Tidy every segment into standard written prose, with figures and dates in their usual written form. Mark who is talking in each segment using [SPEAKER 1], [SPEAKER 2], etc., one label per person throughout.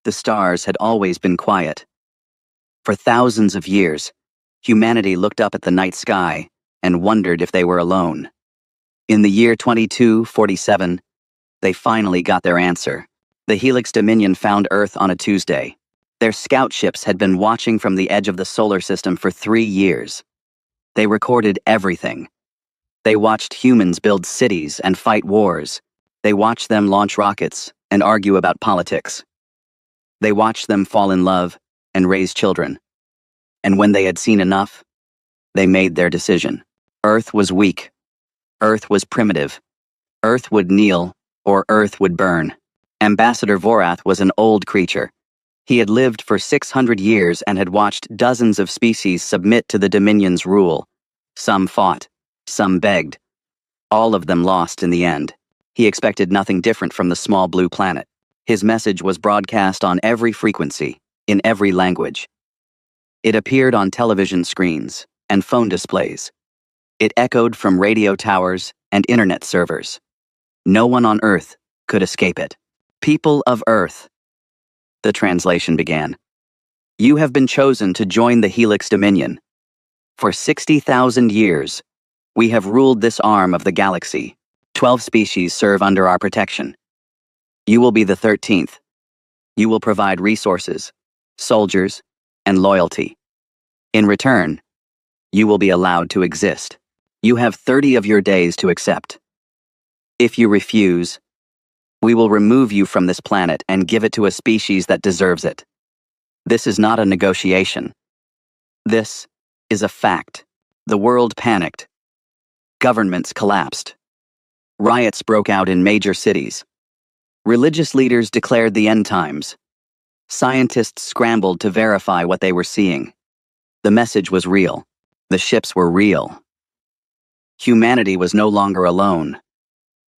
[SPEAKER 1] The stars had always been quiet. For thousands of years, humanity looked up at the night sky and wondered if they were alone. In the year 2247, they finally got their answer. The Helix Dominion found Earth on a Tuesday. Their scout ships had been watching from the edge of the solar system for 3 years. They recorded everything. They watched humans build cities and fight wars. They watched them launch rockets and argue about politics. They watched them fall in love and raise children. And when they had seen enough, they made their decision. Earth was weak. Earth was primitive. Earth would kneel, or Earth would burn. Ambassador Vorath was an old creature. He had lived for 600 years and had watched dozens of species submit to the Dominion's rule. Some fought. Some begged. All of them lost in the end. He expected nothing different from the small blue planet. His message was broadcast on every frequency, in every language. It appeared on television screens and phone displays. It echoed from radio towers and internet servers. No one on Earth could escape it. People of Earth. The translation began. You have been chosen to join the Helix Dominion. For 60,000 years, we have ruled this arm of the galaxy. 12 species serve under our protection. You will be the 13th. You will provide resources, soldiers, and loyalty. In return, you will be allowed to exist. You have 30 of your days to accept. If you refuse, we will remove you from this planet and give it to a species that deserves it. This is not a negotiation. This is a fact. The world panicked. Governments collapsed. Riots broke out in major cities. Religious leaders declared the end times. Scientists scrambled to verify what they were seeing. The message was real. The ships were real. Humanity was no longer alone,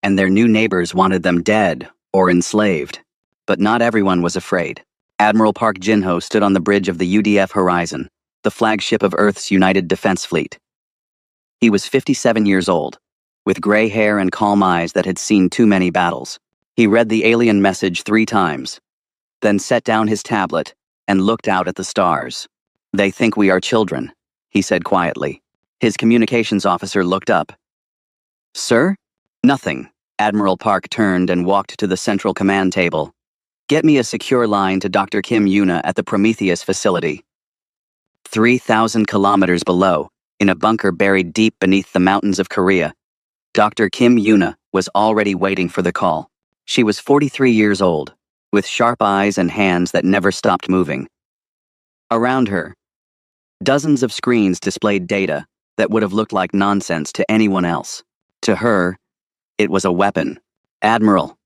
[SPEAKER 1] and their new neighbors wanted them dead or enslaved. But not everyone was afraid. Admiral Park Jin-ho stood on the bridge of the UDF Horizon, the flagship of Earth's United Defense Fleet. He was 57 years old, with gray hair and calm eyes that had seen too many battles. He read the alien message 3 times, then set down his tablet and looked out at the stars. They think we are children, he said quietly. His communications officer looked up. Sir? Nothing. Admiral Park turned and walked to the central command table. Get me a secure line to Dr. Kim Yuna at the Prometheus facility. 3,000 kilometers below, in a bunker buried deep beneath the mountains of Korea, Dr. Kim Yuna was already waiting for the call. She was 43 years old, with sharp eyes and hands that never stopped moving. Around her, dozens of screens displayed data that would have looked like nonsense to anyone else. To her, it was a weapon. Admiral,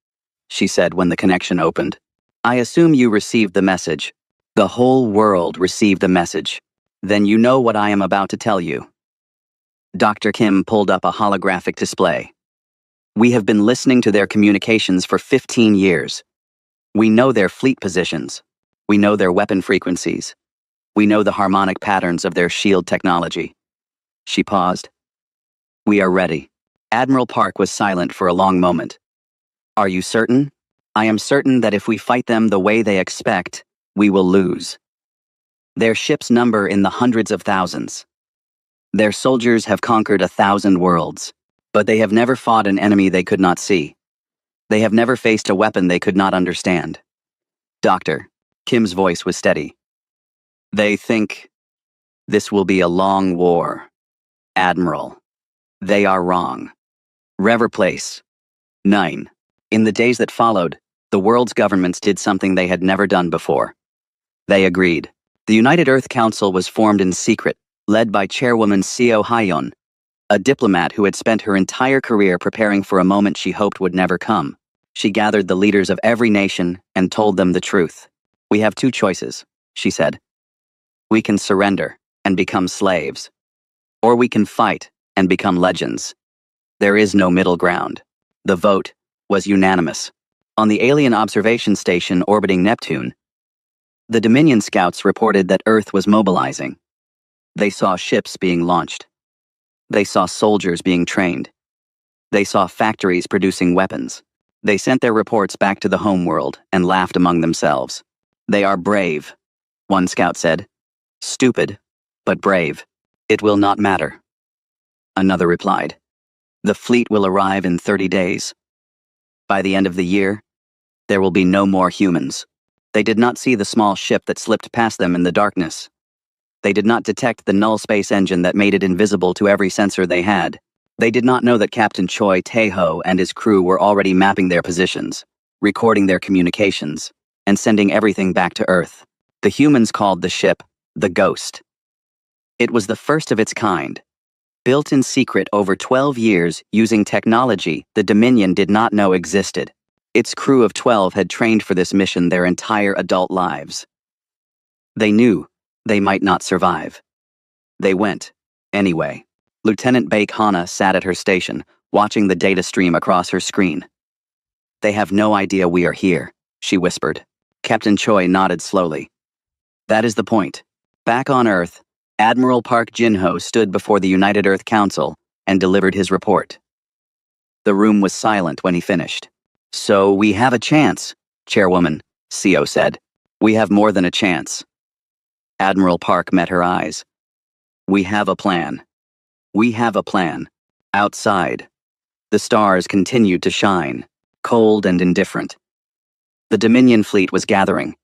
[SPEAKER 1] she said when the connection opened. I assume you received the message. The whole world received the message. Then you know what I am about to tell you. Dr. Kim pulled up a holographic display. We have been listening to their communications for 15 years. We know their fleet positions. We know their weapon frequencies. We know the harmonic patterns of their shield technology. She paused. We are ready. Admiral Park was silent for a long moment. Are you certain? I am certain that if we fight them the way they expect, we will lose. Their ships number in the hundreds of thousands. Their soldiers have conquered 1,000 worlds, but they have never fought an enemy they could not see. They have never faced a weapon they could not understand. Doctor, Kim's voice was steady. They think this will be a long war. Admiral, they are wrong. Rever Place. 9. In the days that followed, the world's governments did something they had never done before. They agreed. The United Earth Council was formed in secret, led by Chairwoman Seo Hyun, a diplomat who had spent her entire career preparing for a moment she hoped would never come. She gathered the leaders of every nation and told them the truth. We have 2 choices, she said. We can surrender and become slaves, or we can fight and become legends. There is no middle ground. The vote was unanimous. On the alien observation station orbiting Neptune, the Dominion scouts reported that Earth was mobilizing. They saw ships being launched. They saw soldiers being trained. They saw factories producing weapons. They sent their reports back to the homeworld and laughed among themselves. They are brave, one scout said. Stupid, but brave. It will not matter. Another replied. The fleet will arrive in 30 days. By the end of the year, there will be no more humans. They did not see the small ship that slipped past them in the darkness. They did not detect the null space engine that made it invisible to every sensor they had. They did not know that Captain Choi Tae-ho and his crew were already mapping their positions, recording their communications, and sending everything back to Earth. The humans called the ship the Ghost. It was the first of its kind, built in secret over 12 years using technology the Dominion did not know existed. Its crew of 12 had trained for this mission their entire adult lives. They knew they might not survive. They went, anyway. Lieutenant Baek Hana sat at her station, watching the data stream across her screen. They have no idea we are here, she whispered. Captain Choi nodded slowly. That is the point. Back on Earth, Admiral Park Jin-ho stood before the United Earth Council and delivered his report. The room was silent when he finished. So we have a chance, Chairwoman, CO said. We have more than a chance. Admiral Park met her eyes. We have a plan. We have a plan. Outside, the stars continued to shine, cold and indifferent. The Dominion fleet was gathering.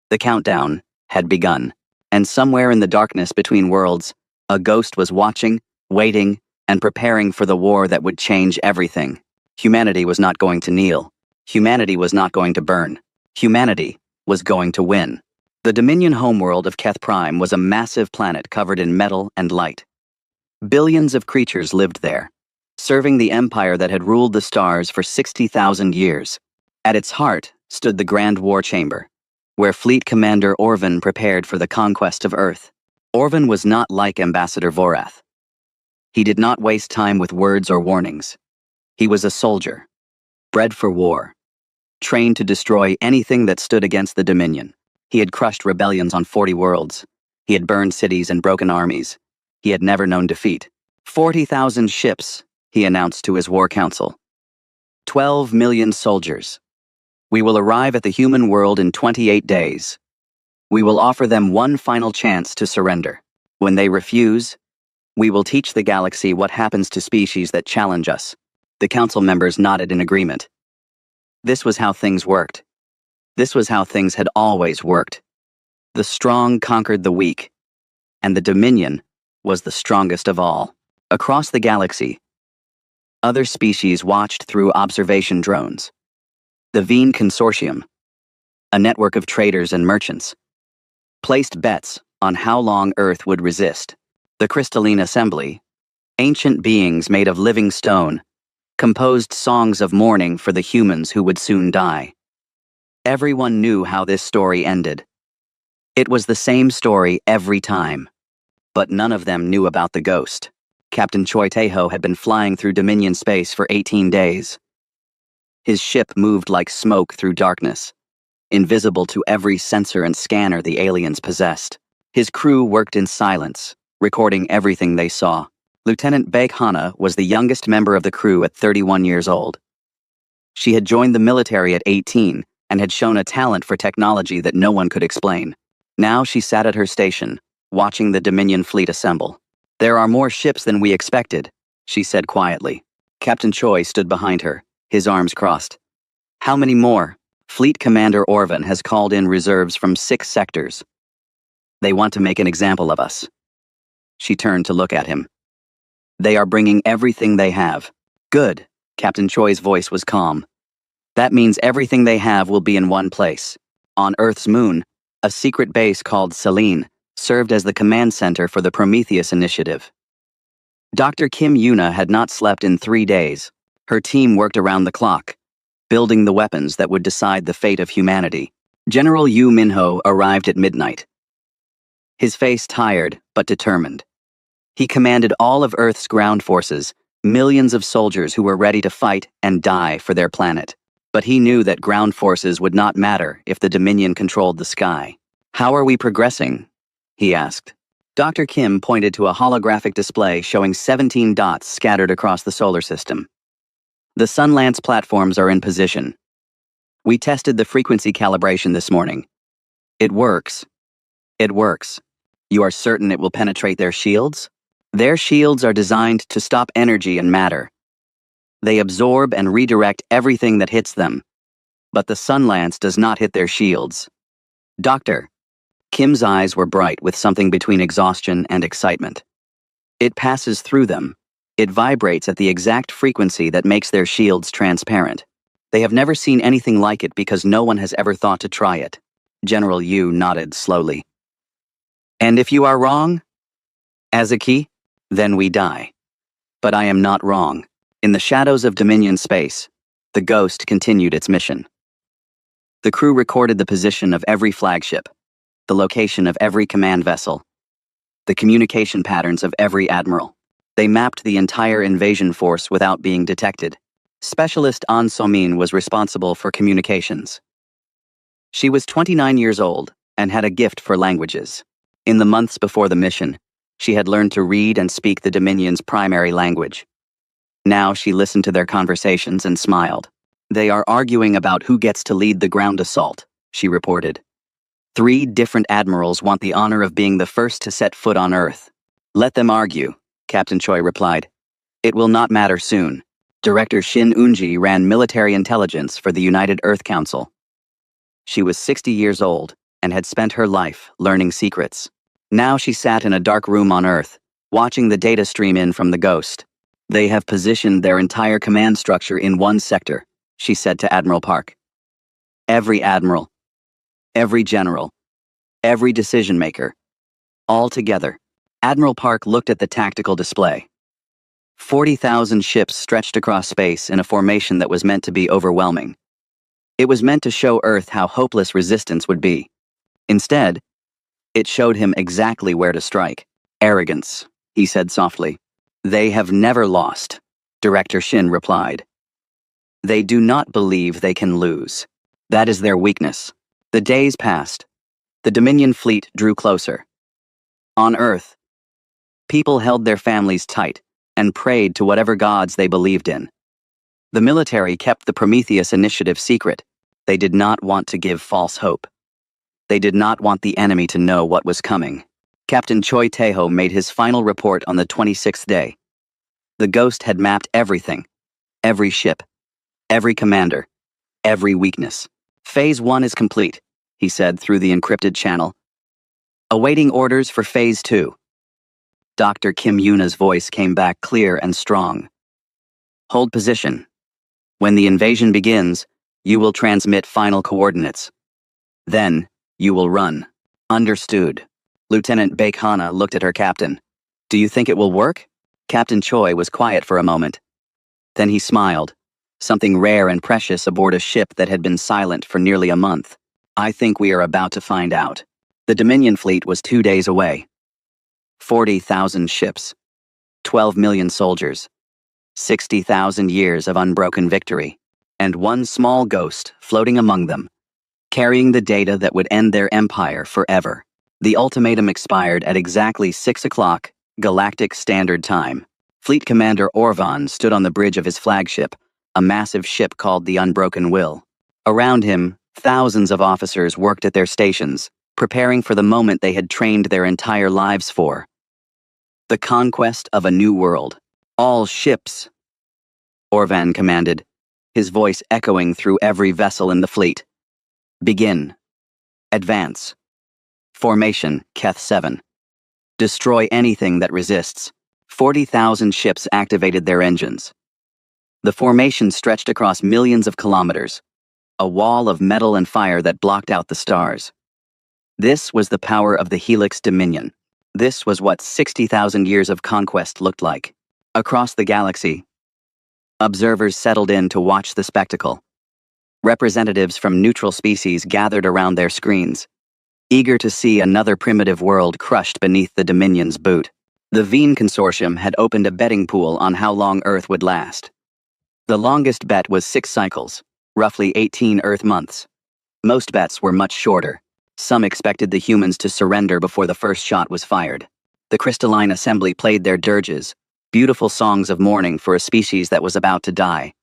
[SPEAKER 1] The countdown had begun, and somewhere in the darkness between worlds, a ghost was watching, waiting, and preparing for the war that would change everything. Humanity was not going to kneel. Humanity was not going to burn. Humanity was going to win. The Dominion homeworld of Keth Prime was a massive planet covered in metal and light. Billions of creatures lived there, serving the empire that had ruled the stars for 60,000 years. At its heart stood the Grand War Chamber, where Fleet Commander Orvan prepared for the conquest of Earth. Orvan was not like Ambassador Vorath. He did not waste time with words or warnings. He was a soldier, bred for war, trained to destroy anything that stood against the Dominion. He had crushed rebellions on 40 worlds. He had burned cities and broken armies. He had never known defeat. 40,000 ships, he announced to his war council. 12 million soldiers. We will arrive at the human world in 28 days. We will offer them one final chance to surrender. When they refuse, we will teach the galaxy what happens to species that challenge us. The council members nodded in agreement. This was how things worked. This was how things had always worked. The strong conquered the weak, and the Dominion was the strongest of all. Across the galaxy, other species watched through observation drones. The Veen Consortium, a network of traders and merchants, placed bets on how long Earth would resist. The Crystalline Assembly, ancient beings made of living stone, composed songs of mourning for the humans who would soon die. Everyone knew how this story ended. It was the same story every time, but none of them knew about the ghost. Captain Choi Tae-ho had been flying through Dominion space for 18 days. His ship moved like smoke through darkness, invisible to every sensor and scanner the aliens possessed. His crew worked in silence, recording everything they saw. Lieutenant Baek Hana was the youngest member of the crew at 31 years old. She had joined the military at 18 and had shown a talent for technology that no one could explain. Now she sat at her station, watching the Dominion fleet assemble. There are more ships than we expected, she said quietly. Captain Choi stood behind her, his arms crossed. How many more? Fleet Commander Orvan has called in reserves from 6 sectors. They want to make an example of us. She turned to look at him. They are bringing everything they have. Good, Captain Choi's voice was calm. That means everything they have will be in one place. On Earth's moon, a secret base called Selene served as the command center for the Prometheus Initiative. Dr. Kim Yuna had not slept in 3 days. Her team worked around the clock, building the weapons that would decide the fate of humanity. General Yu Minho arrived at midnight. His face tired but determined. He commanded all of Earth's ground forces, millions of soldiers who were ready to fight and die for their planet. But he knew that ground forces would not matter if the Dominion controlled the sky. How are we progressing? He asked. Dr. Kim pointed to a holographic display showing 17 dots scattered across the solar system. The Sunlance platforms are in position. We tested the frequency calibration this morning. It works. It works. You are certain it will penetrate their shields? Their shields are designed to stop energy and matter. They absorb and redirect everything that hits them. But the sun lance does not hit their shields. Doctor. Kim's eyes were bright with something between exhaustion and excitement. It passes through them. It vibrates at the exact frequency that makes their shields transparent. They have never seen anything like it because no one has ever thought to try it. General Yu nodded slowly. And if you are wrong? Azuki? Then we die. But I am not wrong. In the shadows of Dominion space, the Ghost continued its mission. The crew recorded the position of every flagship, the location of every command vessel, the communication patterns of every admiral. They mapped the entire invasion force without being detected. Specialist An Somin was responsible for communications. She was 29 years old and had a gift for languages. In the months before the mission, she had learned to read and speak the Dominion's primary language. Now she listened to their conversations and smiled. They are arguing about who gets to lead the ground assault, she reported. 3 different admirals want the honor of being the first to set foot on Earth. Let them argue, Captain Choi replied. It will not matter soon. Director Shin Unji ran military intelligence for the United Earth Council. She was 60 years old and had spent her life learning secrets. Now she sat in a dark room on Earth, watching the data stream in from the Ghost. They have positioned their entire command structure in one sector, she said to Admiral Park. Every admiral, every general, every decision-maker, all together. Admiral Park looked at the tactical display. 40,000 ships stretched across space in a formation that was meant to be overwhelming. It was meant to show Earth how hopeless resistance would be. Instead, it showed him exactly where to strike. Arrogance, he said softly. They have never lost, Director Shin replied. They do not believe they can lose. That is their weakness. The days passed. The Dominion fleet drew closer. On Earth, people held their families tight and prayed to whatever gods they believed in. The military kept the Prometheus initiative secret. They did not want to give false hope. They did not want the enemy to know what was coming. Captain Choi Tae-ho made his final report on the 26th day. The Ghost had mapped everything. Every ship. Every commander. Every weakness. Phase 1 is complete, he said through the encrypted channel. Awaiting orders for Phase 2. Dr. Kim Yuna's voice came back clear and strong. Hold position. When the invasion begins, you will transmit final coordinates. Then, you will run. Understood. Lieutenant Baek-hana looked at her captain. Do you think it will work? Captain Choi was quiet for a moment. Then he smiled. Something rare and precious aboard a ship that had been silent for nearly a month. I think we are about to find out. The Dominion fleet was 2 days away. 40,000 ships. 12 million soldiers. 60,000 years of unbroken victory. And one small ghost floating among them, carrying the data that would end their empire forever. The ultimatum expired at exactly 6 o'clock, Galactic Standard Time. Fleet Commander Orvan stood on the bridge of his flagship, a massive ship called the Unbroken Will. Around him, thousands of officers worked at their stations, preparing for the moment they had trained their entire lives for. The conquest of a new world. All ships, Orvan commanded, his voice echoing through every vessel in the fleet. Begin. Advance. Formation, Keth 7. Destroy anything that resists. 40,000 ships activated their engines. The formation stretched across millions of kilometers, a wall of metal and fire that blocked out the stars. This was the power of the Helix Dominion. This was what 60,000 years of conquest looked like. Across the galaxy, observers settled in to watch the spectacle. Representatives from neutral species gathered around their screens, eager to see another primitive world crushed beneath the Dominion's boot. The Veen Consortium had opened a betting pool on how long Earth would last. The longest bet was 6 cycles, roughly 18 Earth months. Most bets were much shorter. Some expected the humans to surrender before the first shot was fired. The crystalline assembly played their dirges, beautiful songs of mourning for a species that was about to die.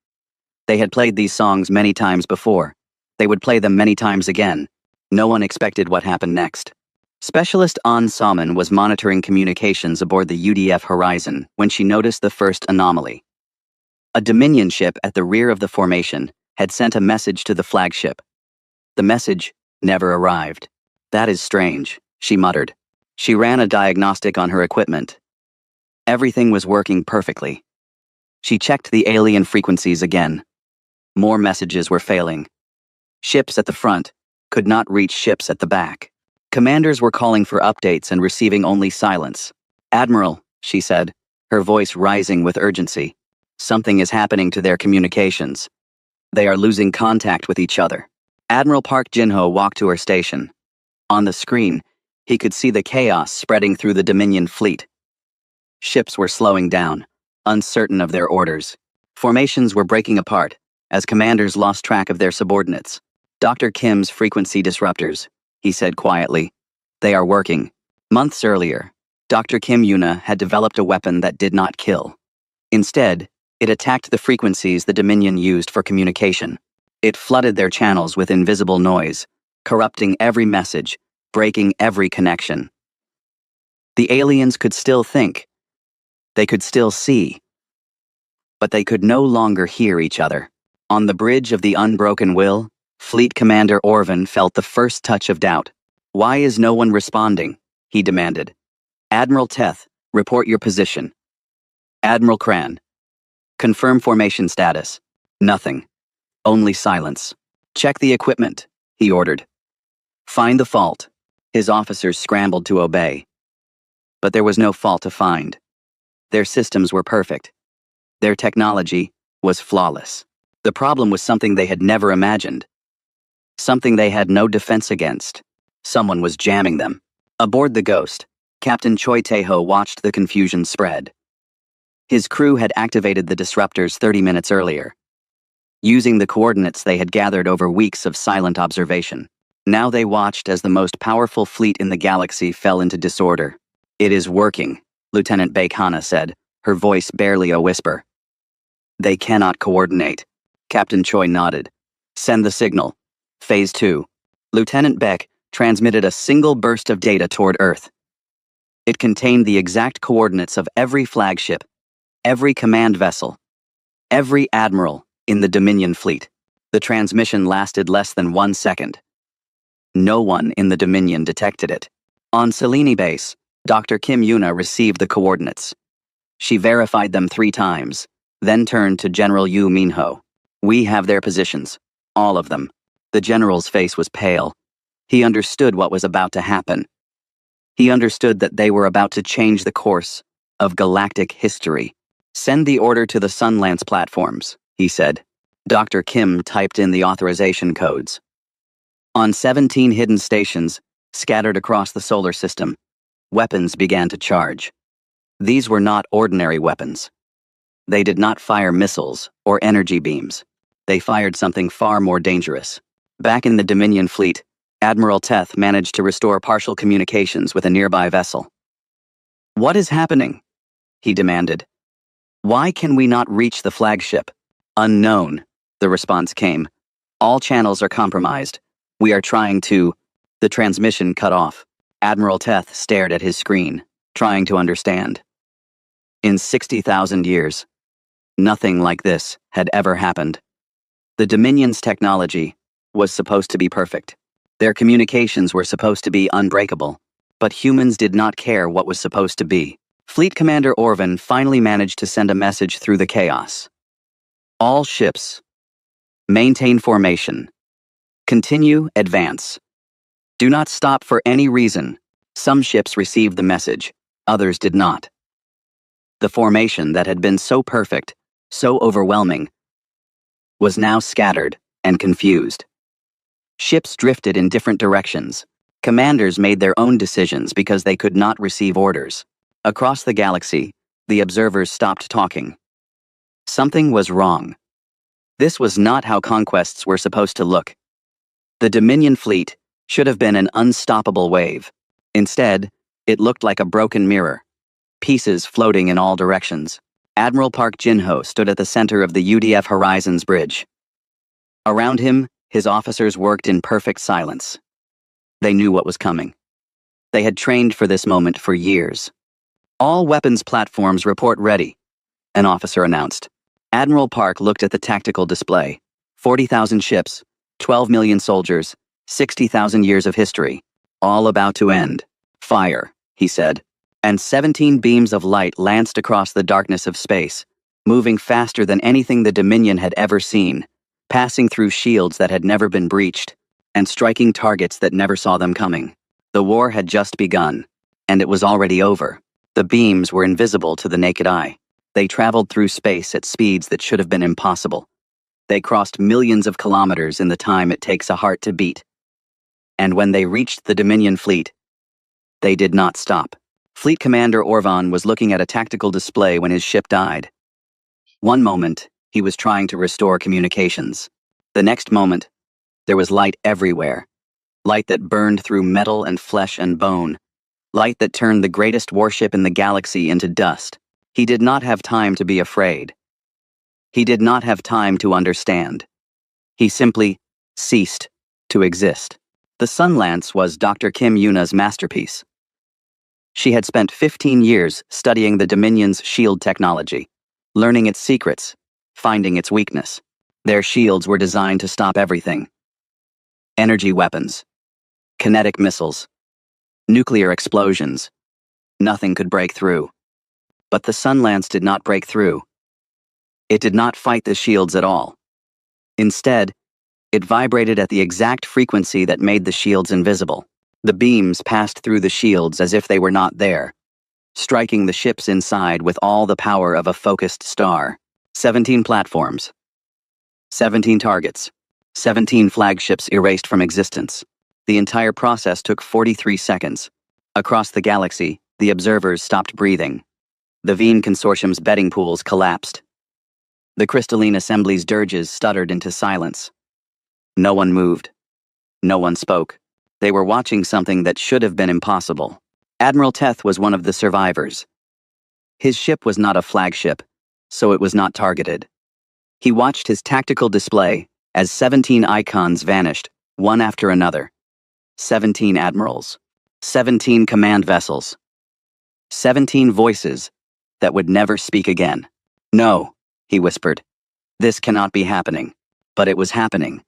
[SPEAKER 1] They had played these songs many times before. They would play them many times again, No one expected what happened next. Specialist An Salman was monitoring communications aboard the UDF Horizon when she noticed the first anomaly. A Dominion ship at the rear of the formation had sent a message to the flagship. The message never arrived. "That is strange," she muttered. She ran a diagnostic on her equipment. Everything was working perfectly. She checked the alien frequencies again. More messages were failing. Ships at the front could not reach ships at the back. Commanders were calling for updates and receiving only silence. "Admiral," she said, her voice rising with urgency. "Something is happening to their communications. They are losing contact with each other." Admiral Park Jin-ho walked to her station. On the screen, he could see the chaos spreading through the Dominion fleet. Ships were slowing down, uncertain of their orders. Formations were breaking apart, as commanders lost track of their subordinates. "Dr. Kim's frequency disruptors," he said quietly. "They are working." Months earlier, Dr. Kim Yuna had developed a weapon that did not kill. Instead, it attacked the frequencies the Dominion used for communication. It flooded their channels with invisible noise, corrupting every message, breaking every connection. The aliens could still think. They could still see. But they could no longer hear each other. On the bridge of the Unbroken Will, Fleet Commander Orvin felt the first touch of doubt. "Why is no one responding?" he demanded. "Admiral Teth, report your position." "Admiral Cran, confirm formation status." Nothing. Only silence. "Check the equipment," he ordered. "Find the fault." His officers scrambled to obey. But there was no fault to find. Their systems were perfect. Their technology was flawless. The problem was something they had never imagined. Something they had no defense against. Someone was jamming them. Aboard the Ghost, Captain Choi Tae-ho watched the confusion spread. His crew had activated the disruptors 30 minutes earlier, using the coordinates they had gathered over weeks of silent observation. Now they watched as the most powerful fleet in the galaxy fell into disorder. "It is working," Lieutenant Baek-hana said, her voice barely a whisper. "They cannot coordinate." Captain Choi nodded. "Send the signal." Phase 2. Lieutenant Beck transmitted a single burst of data toward Earth. It contained the exact coordinates of every flagship, every command vessel, every admiral in the Dominion fleet. The transmission lasted less than 1 second. No one in the Dominion detected it. On Selene base, Dr. Kim Yuna received the coordinates. She verified them 3 times, then turned to General Yu Minho. "We have their positions. All of them." The general's face was pale. He understood what was about to happen. He understood that they were about to change the course of galactic history. "Send the order to the Sunlance platforms," he said. Dr. Kim typed in the authorization codes. On 17 hidden stations, scattered across the solar system, weapons began to charge. These were not ordinary weapons. They did not fire missiles or energy beams. They fired something far more dangerous. Back in the Dominion fleet, Admiral Teth managed to restore partial communications with a nearby vessel. "What is happening?" he demanded. "Why can we not reach the flagship?" "Unknown," the response came. "All channels are compromised. We are trying to..." The transmission cut off. Admiral Teth stared at his screen, trying to understand. In 60,000 years, nothing like this had ever happened. The Dominion's technology was supposed to be perfect. Their communications were supposed to be unbreakable, but humans did not care what was supposed to be. Fleet Commander Orvin finally managed to send a message through the chaos. "All ships, maintain formation. Continue, advance. Do not stop for any reason." Some ships received the message, others did not. The formation that had been so perfect, so overwhelming, was now scattered and confused. Ships drifted in different directions. Commanders made their own decisions because they could not receive orders. Across the galaxy, the observers stopped talking. Something was wrong. This was not how conquests were supposed to look. The Dominion fleet should have been an unstoppable wave. Instead, it looked like a broken mirror, pieces floating in all directions. Admiral Park Jin-ho stood at the center of the UDF Horizon's bridge. Around him, his officers worked in perfect silence. They knew what was coming. They had trained for this moment for years. All weapons platforms report ready, an officer announced. Admiral Park looked at the tactical display. 40,000 ships, 12 million soldiers, 60,000 years of history, all about to end. Fire, he said. And 17 beams of light lanced across the darkness of space, moving faster than anything the Dominion had ever seen, passing through shields that had never been breached, and striking targets that never saw them coming. The war had just begun, and it was already over. The beams were invisible to the naked eye. They traveled through space at speeds that should have been impossible. They crossed millions of kilometers in the time it takes a heart to beat. And when they reached the Dominion fleet, they did not stop. Fleet Commander Orvan was looking at a tactical display when his ship died. One moment, he was trying to restore communications. The next moment, there was light everywhere. Light that burned through metal and flesh and bone. Light that turned the greatest warship in the galaxy into dust. He did not have time to be afraid. He did not have time to understand. He simply ceased to exist. The Sun Lance was Dr. Kim Yuna's masterpiece. She had spent 15 years studying the Dominion's shield technology, learning its secrets, finding its weakness. Their shields were designed to stop everything. Energy weapons, kinetic missiles, nuclear explosions. Nothing could break through. But the Sun Lance did not break through. It did not fight the shields at all. Instead, it vibrated at the exact frequency that made the shields invisible. The beams passed through the shields as if they were not there, striking the ships inside with all the power of a focused star. 17 platforms, 17 targets, 17 flagships erased from existence. The entire process took 43 seconds. Across the galaxy, the observers stopped breathing. The Veen Consortium's betting pools collapsed. The crystalline assembly's dirges stuttered into silence. No one moved. No one spoke. They were watching something that should have been impossible. Admiral Teth was one of the survivors. His ship was not a flagship, so it was not targeted. He watched his tactical display as 17 icons vanished, one after another. 17 admirals. 17 command vessels. 17 voices that would never speak again. No, he whispered. This cannot be happening. But it was happening.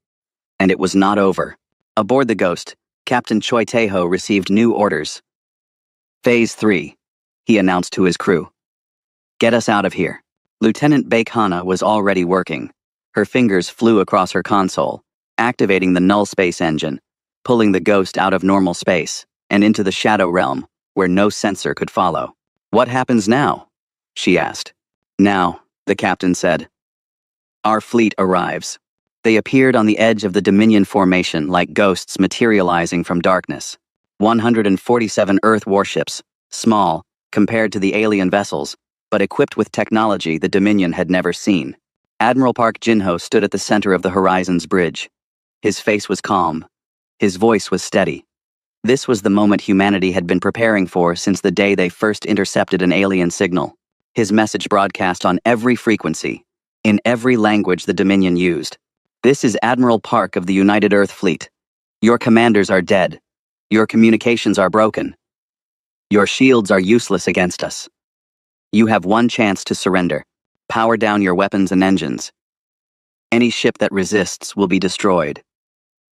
[SPEAKER 1] And it was not over. Aboard the Ghost, Captain Choi Tae-ho received new orders. Phase 3, he announced to his crew. Get us out of here. Lieutenant Baek Hana was already working. Her fingers flew across her console, activating the null space engine, pulling the Ghost out of normal space and into the shadow realm, where no sensor could follow. What happens now? She asked. Now, the captain said. Our fleet arrives. They appeared on the edge of the Dominion formation like ghosts materializing from darkness. 147 Earth warships, small, compared to the alien vessels, but equipped with technology the Dominion had never seen. Admiral Park Jin-ho stood at the center of the Horizon's bridge. His face was calm. His voice was steady. This was the moment humanity had been preparing for since the day they first intercepted an alien signal. His message broadcast on every frequency, in every language the Dominion used. This is Admiral Park of the United Earth Fleet. Your commanders are dead. Your communications are broken. Your shields are useless against us. You have one chance to surrender. Power down your weapons and engines. Any ship that resists will be destroyed.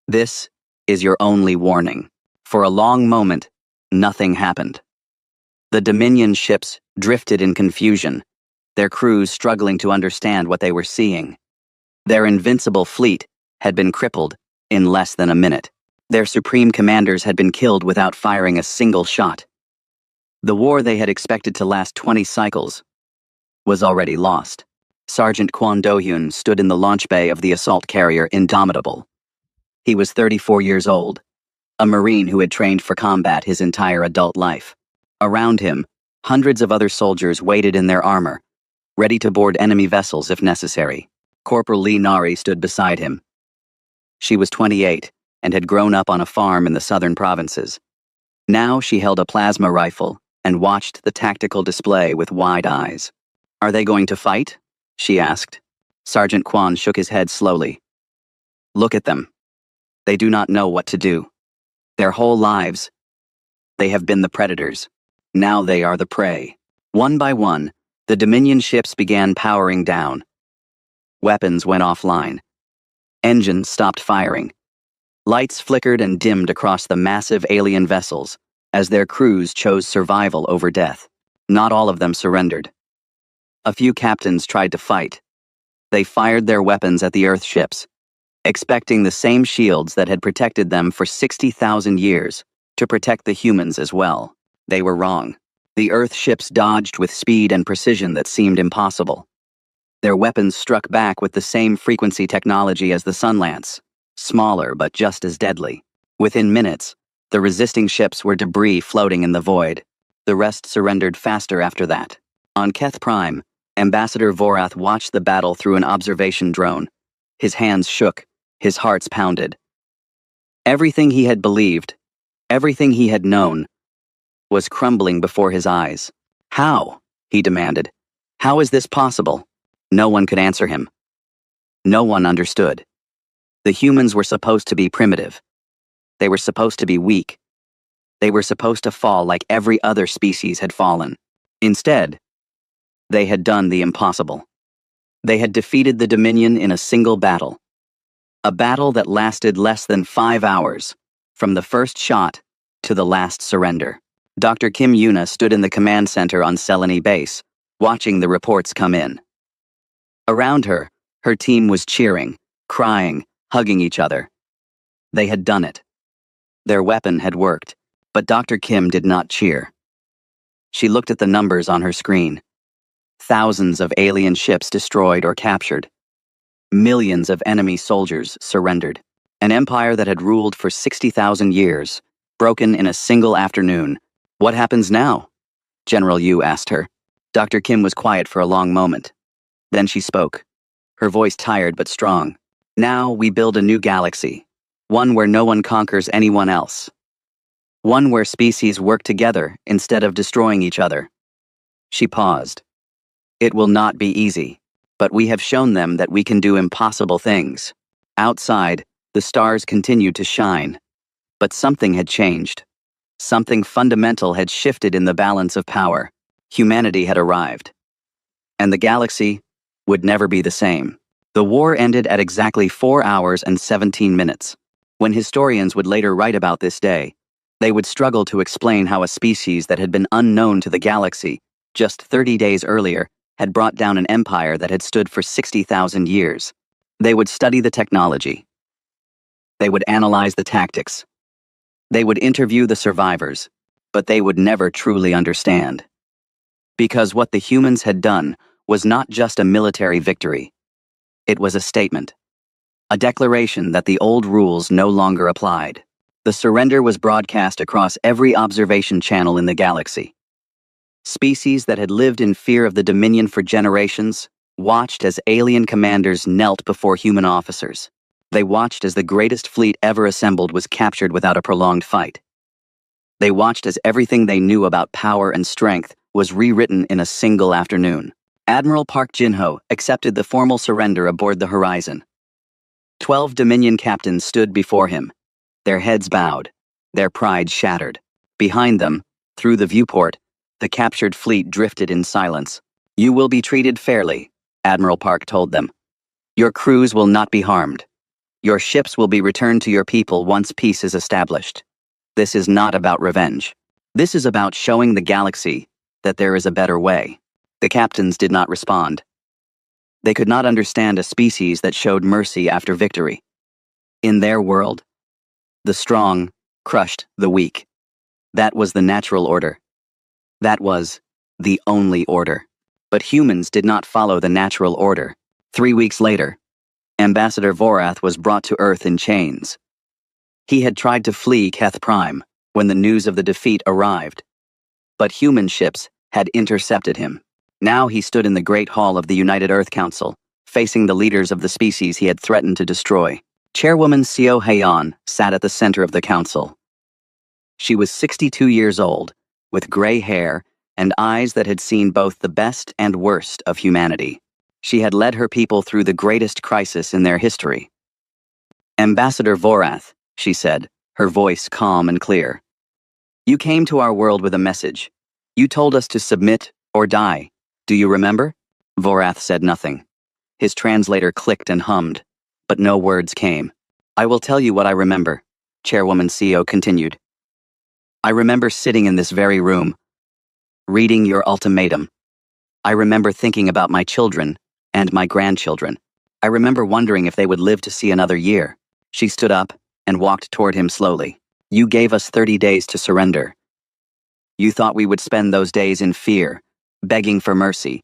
[SPEAKER 1] This is your only warning. For a long moment, nothing happened. The Dominion ships drifted in confusion, their crews struggling to understand what they were seeing. Their invincible fleet had been crippled in less than a minute. Their supreme commanders had been killed without firing a single shot. The war they had expected to last 20 cycles was already lost. Sergeant Kwon Do-hyun stood in the launch bay of the assault carrier Indomitable. He was 34 years old, a Marine who had trained for combat his entire adult life. Around him, hundreds of other soldiers waited in their armor, ready to board enemy vessels if necessary. Corporal Lee Nari stood beside him. She was 28 and had grown up on a farm in the southern provinces. Now she held a plasma rifle and watched the tactical display with wide eyes. Are they going to fight? She asked. Sergeant Kwon shook his head slowly. Look at them. They do not know what to do. Their whole lives, they have been the predators. Now they are the prey. One by one, the Dominion ships began powering down. Weapons went offline. Engines stopped firing. Lights flickered and dimmed across the massive alien vessels as their crews chose survival over death. Not all of them surrendered. A few captains tried to fight. They fired their weapons at the Earth ships, expecting the same shields that had protected them for 60,000 years to protect the humans as well. They were wrong. The Earth ships dodged with speed and precision that seemed impossible. Their weapons struck back with the same frequency technology as the Sunlance, smaller but just as deadly. Within minutes, the resisting ships were debris floating in the void. The rest surrendered faster after that. On Keth Prime, Ambassador Vorath watched the battle through an observation drone. His hands shook, his heart pounded. Everything he had believed, everything he had known, was crumbling before his eyes. How? He demanded. How is this possible? No one could answer him. No one understood. The humans were supposed to be primitive. They were supposed to be weak. They were supposed to fall like every other species had fallen. Instead, they had done the impossible. They had defeated the Dominion in a single battle. A battle that lasted less than 5 hours, from the first shot to the last surrender. Dr. Kim Yuna stood in the command center on Selene Base, watching the reports come in. Around her, her team was cheering, crying, hugging each other. They had done it. Their weapon had worked, but Dr. Kim did not cheer. She looked at the numbers on her screen. Thousands of alien ships destroyed or captured. Millions of enemy soldiers surrendered. An empire that had ruled for 60,000 years, broken in a single afternoon. What happens now? General Yu asked her. Dr. Kim was quiet for a long moment. Then she spoke, her voice tired but strong. Now we build a new galaxy, one where no one conquers anyone else. One where species work together instead of destroying each other. She paused. It will not be easy, but we have shown them that we can do impossible things. Outside, the stars continued to shine, but something had changed. Something fundamental had shifted in the balance of power. Humanity had arrived. And the galaxy would never be the same. The war ended at exactly 4 hours and 17 minutes. When historians would later write about this day, they would struggle to explain how a species that had been unknown to the galaxy just 30 days earlier had brought down an empire that had stood for 60,000 years. They would study the technology. They would analyze the tactics. They would interview the survivors, but they would never truly understand. Because what the humans had done was not just a military victory. It was a statement. A declaration that the old rules no longer applied. The surrender was broadcast across every observation channel in the galaxy. Species that had lived in fear of the Dominion for generations watched as alien commanders knelt before human officers. They watched as the greatest fleet ever assembled was captured without a prolonged fight. They watched as everything they knew about power and strength was rewritten in a single afternoon. Admiral Park Jin-ho accepted the formal surrender aboard the Horizon. 12 Dominion captains stood before him, their heads bowed, their pride shattered. Behind them, through the viewport, the captured fleet drifted in silence. You will be treated fairly, Admiral Park told them. Your crews will not be harmed. Your ships will be returned to your people once peace is established. This is not about revenge. This is about showing the galaxy that there is a better way. The captains did not respond. They could not understand a species that showed mercy after victory. In their world, the strong crushed the weak. That was the natural order. That was the only order. But humans did not follow the natural order. 3 weeks later, Ambassador Vorath was brought to Earth in chains. He had tried to flee Keth Prime when the news of the defeat arrived. But human ships had intercepted him. Now he stood in the Great Hall of the United Earth Council, facing the leaders of the species he had threatened to destroy. Chairwoman Seo Haeyeon sat at the center of the council. She was 62 years old, with gray hair and eyes that had seen both the best and worst of humanity. She had led her people through the greatest crisis in their history. Ambassador Vorath, she said, her voice calm and clear. "You came to our world with a message. You told us to submit or die. Do you remember?" Vorath said nothing. His translator clicked and hummed, but no words came. "I will tell you what I remember," Chairwoman CEO continued. "I remember sitting in this very room, reading your ultimatum. I remember thinking about my children and my grandchildren. I remember wondering if they would live to see another year." She stood up and walked toward him slowly. "You gave us 30 days to surrender. You thought we would spend those days in fear, begging for mercy,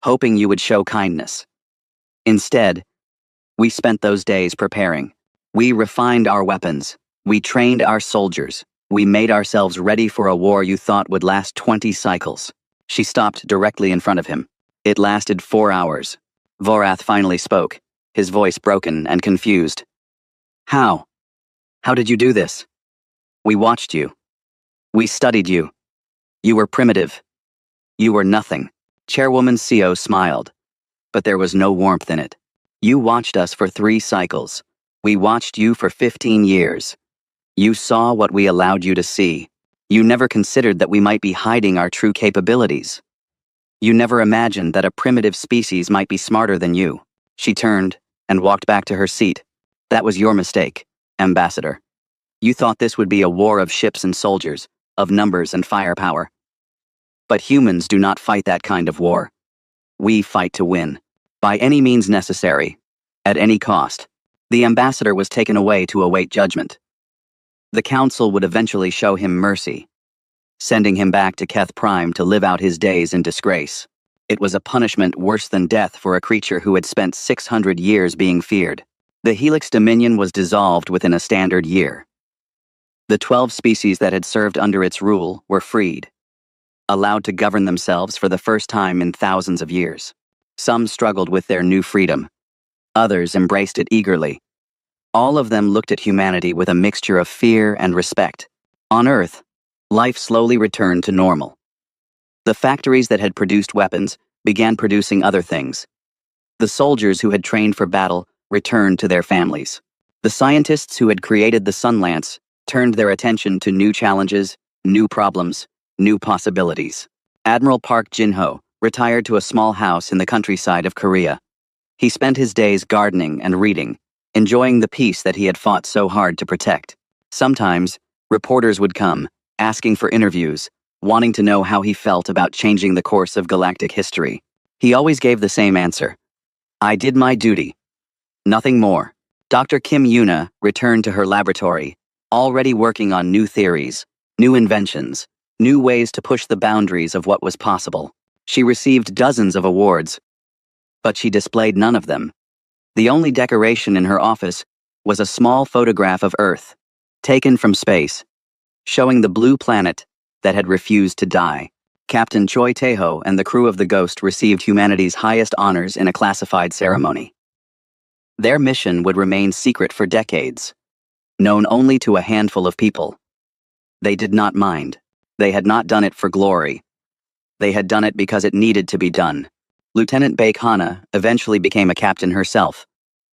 [SPEAKER 1] hoping you would show kindness. Instead, we spent those days preparing. We refined our weapons. We trained our soldiers. We made ourselves ready for a war you thought would last 20 cycles." She stopped directly in front of him. "It lasted 4 hours. Vorath finally spoke, his voice broken and confused. "How? How did you do this? We watched you. We studied you. You were primitive. You were nothing." Chairwoman CEO smiled, but there was no warmth in it. "You watched us for 3 cycles. We watched you for 15 years. You saw what we allowed you to see. You never considered that we might be hiding our true capabilities. You never imagined that a primitive species might be smarter than you." She turned and walked back to her seat. "That was your mistake, Ambassador. You thought this would be a war of ships and soldiers, of numbers and firepower. But humans do not fight that kind of war. We fight to win, by any means necessary, at any cost." The ambassador was taken away to await judgment. The council would eventually show him mercy, sending him back to Keth Prime to live out his days in disgrace. It was a punishment worse than death for a creature who had spent 600 years being feared. The Helix Dominion was dissolved within a standard year. The 12 species that had served under its rule were freed, allowed to govern themselves for the first time in thousands of years. Some struggled with their new freedom. Others embraced it eagerly. All of them looked at humanity with a mixture of fear and respect. On Earth, life slowly returned to normal. The factories that had produced weapons began producing other things. The soldiers who had trained for battle returned to their families. The scientists who had created the Sunlance turned their attention to new challenges, new problems, new possibilities. Admiral Park Jin-ho retired to a small house in the countryside of Korea. He spent his days gardening and reading, enjoying the peace that he had fought so hard to protect. Sometimes, reporters would come, asking for interviews, wanting to know how he felt about changing the course of galactic history. He always gave the same answer: "I did my duty. Nothing more." Dr. Kim Yuna returned to her laboratory, already working on new theories, new inventions, new ways to push the boundaries of what was possible. She received dozens of awards, but she displayed none of them. The only decoration in her office was a small photograph of Earth, taken from space, showing the blue planet that had refused to die. Captain Choi Tae-ho and the crew of the Ghost received humanity's highest honors in a classified ceremony. Their mission would remain secret for decades, known only to a handful of people. They did not mind. They had not done it for glory. They had done it because it needed to be done. Lieutenant Baek Hana eventually became a captain herself,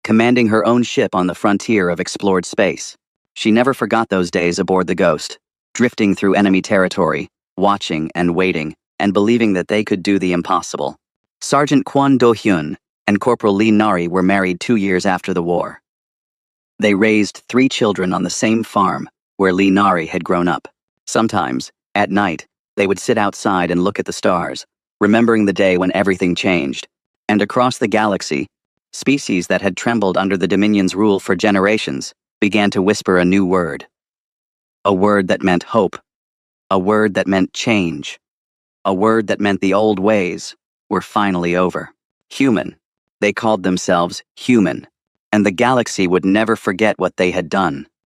[SPEAKER 1] commanding her own ship on the frontier of explored space. She never forgot those days aboard the Ghost, drifting through enemy territory, watching and waiting, and believing that they could do the impossible. Sergeant Kwon Do-hyun and Corporal Lee Nari were married 2 years after the war. They raised 3 children on the same farm where Lee Nari had grown up. Sometimes, at night, they would sit outside and look at the stars, remembering the day when everything changed. And across the galaxy, species that had trembled under the Dominion's rule for generations began to whisper a new word. A word that meant hope. A word that meant change. A word that meant the old ways were finally over. Human. They called themselves human, and the galaxy would never forget what they had done.